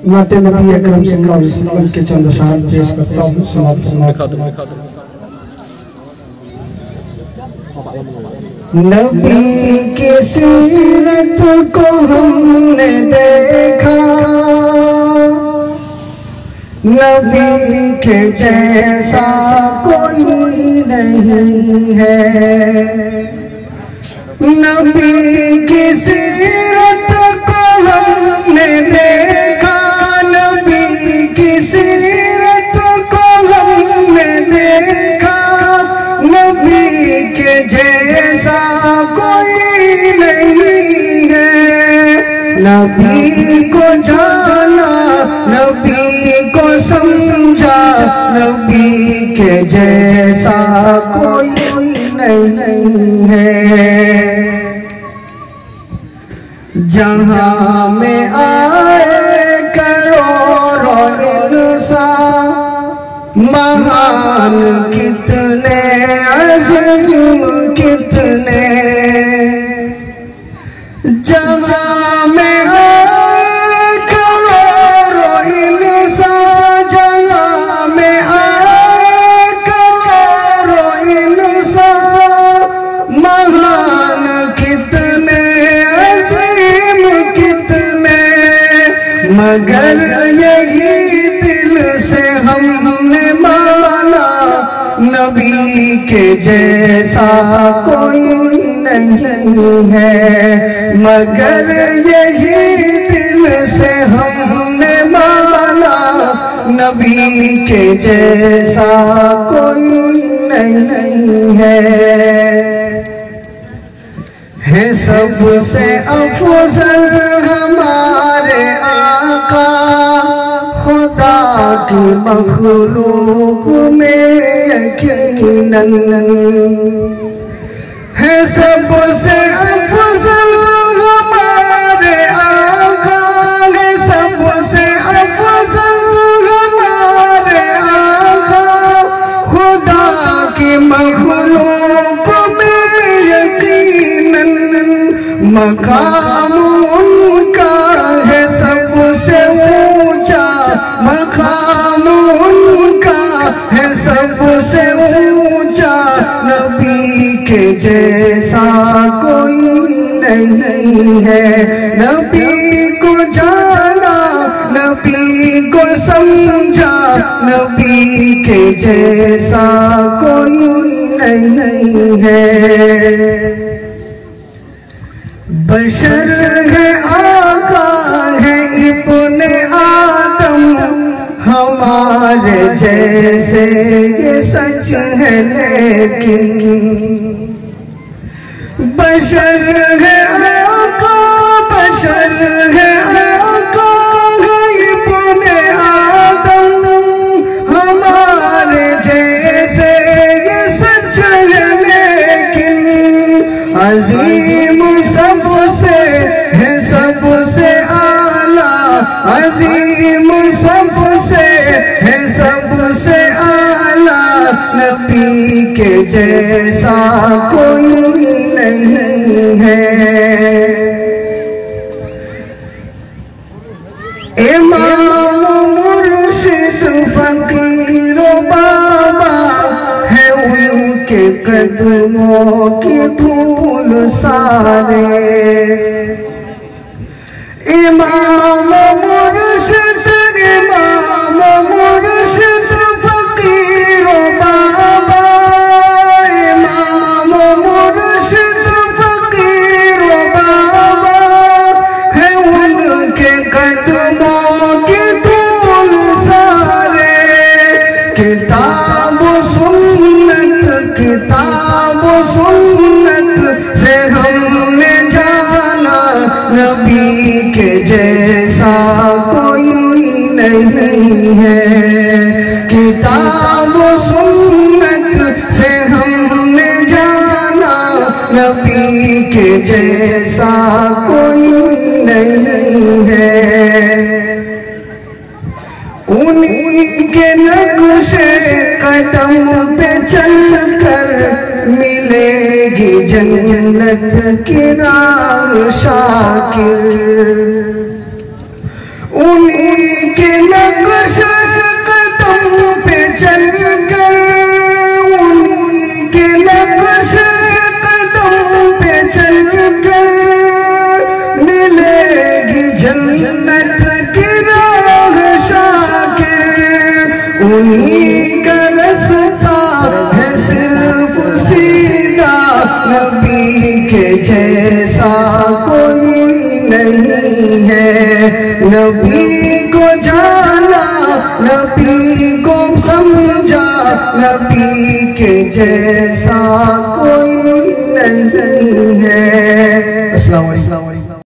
नाते नबी अकरम सल्लल्लाहु अलैहि वसल्लम के चंद अशआर पेश करता हूँ। नबी की सीरत को हमने देखा, नबी के जैसा कोई नहीं है। नबी की सीरत को हमने देखा, नबी की सीरत को हमने देखा, नबी के जैसा कोई नहीं है। नबी को जाना, नबी को समझा, नबी के जैसा कोई नहीं है। जहाँ में आए करोड़ों इंसान, महान कितने अजीम कितने। जहाँ में आए करोड़ों इंसान, जहाँ में आए करोड़ों इंसान, महान कितने अजीम कितने। मगर यही दिल से हमने माना, नबी के जैसा कोई नहीं है। मगर यही दिल से हमने माना, नबी के जैसा कोई नहीं है। सबसे अफजल हमारे आका, खुदा की मखलूक में यकीनन है। सबसे अफजल हमारे आका है, सबसे अफजल हमारे आका, खुदा की मखलूक में यकीनन। मकाम उनका है सबसे ऊंचा, मकाम उनका है सबसे ऊंचा, नबी के जैसा कोई नहीं है। नबी को जाना, नबी को समझा, नबी के जैसा कोई नहीं है। बशर है आका है इब्ने आदम, हमारे जैसे ये सच है लेकिन। बशर है आका, बशर है आका है इब्ने आदम, हमारे जैसे ये सच है लेकिन। अजीम सबसे है सबसे आला, अजीम सबसे है सबसे आला, नबी के जैसा कोई नहीं है। इमाम मुर्शिद फकीर बाबा है, उनके कदमों की धूल सारे। इमाम मुर्शिद, इमाम मुर्शिद फकीर बाबा, इमाम मुर्शिद फकीर बाबा है, उनके कदमों की धूल सारे। किताब सुन्नत, किताब सुन्नत से हमने जाना, नबी के जैसा कोई नहीं है। किताब सुन्नत से हमने जाना, नबी के जैसा कोई नहीं है। उन्हीं के नक्शे कदम पे चल कर मिलेगी जन्नत के राह शाकिर, उन्हीं के नक्श कदम पे चलकर, उन्हीं के नक्श कदम पे चलकर मिलेगी जन्नत की राह शाकिर। उन्हीं का रास्ता है सिर्फ सीधा, नबी के जैसा कोई नहीं है। नबी को जाना, नबी को समझा, नबी के जैसा कोई नहीं है। अस्सलाम वालेकुम।